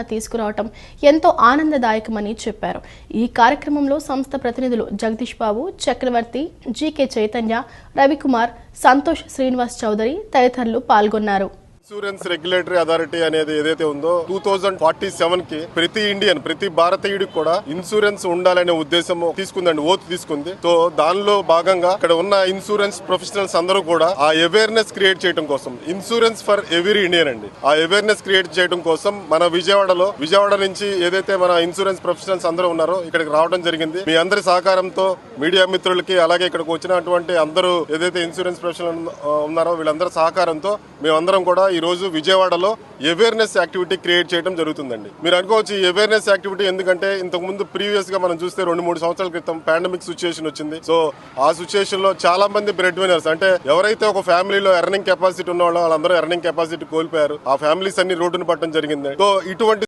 తీసుకురావటం ఎంతో ఆనందదాయకమని చెప్పారు. ఈ కార్యక్రమంలో సంస్థ ప్రతినిధులు జగదీష్ బాబు, చక్రవర్తి, జీకే చైతన్య, రవికుమార్, సంతోష్ శ్రీనివాస్ చౌదరి తదితరులు పాల్గొన్నారు. ఇన్సూరెన్స్ రెగ్యులేటరీ అథారిటీ అనేది ఏదైతే ఉందో 2047 కి ప్రతి భారతీయుడికి కూడా ఇన్సూరెన్స్ ఉండాలనే ఉద్దేశం తీసుకుందండి, ఓత్ తీసుకుంది. సో దానిలో భాగంగా ఇక్కడ ఉన్న ఇన్సూరెన్స్ ప్రొఫెషనల్స్ అందరూ కూడా ఆ అవేర్నెస్ క్రియేట్ చేయడం కోసం, ఇన్సూరెన్స్ ఫర్ ఎవ్రీ ఇండియన్ అండి, ఆ అవేర్నెస్ క్రియేట్ చేయడం కోసం మన విజయవాడ నుంచి ఏదైతే మన ఇన్సూరెన్స్ ప్రొఫెషనల్స్ అందరూ ఉన్నారో ఇక్కడికి రావడం జరిగింది. మీ అందరి సహకారంతో, మీడియా మిత్రులకి, అలాగే ఇక్కడికి వచ్చినటువంటి అందరూ ఏదైతే ఇన్సూరెన్స్ ప్రొఫెషనల్ ఉన్నారో వీళ్ళందరి సహకారంతో మేమందరం కూడా ఈ రోజు విజయవాడలో అవేర్నెస్ యాక్టివిటీ క్రియేట్ చేయడం జరుగుతుందండి. మీరు అనుకోవచ్చు ఈ అవేర్నెస్ యాక్టివిటీ ఎందుకంటే ఇంతకు ముందు ప్రీవియస్ గా మనం చూస్తే 2-3 సంవత్సరాల క్రితం పాండమిక్ సిచ్యుయేషన్ వచ్చింది. సో ఆ సిచ్యుయేషన్ లో చాలా మంది బ్రెడ్ వినర్స్, అంటే ఎవరైతే ఒక ఫ్యామిలీలో ఎర్నింగ్ కెపాసిటీ ఉన్న వాళ్ళందరూ ఎర్నింగ్ కెపాసిటీ కోల్పోయారు. ఆ ఫ్యామిలీస్ అన్ని రోడ్డును పట్టడం జరిగింది. సో ఇటువంటి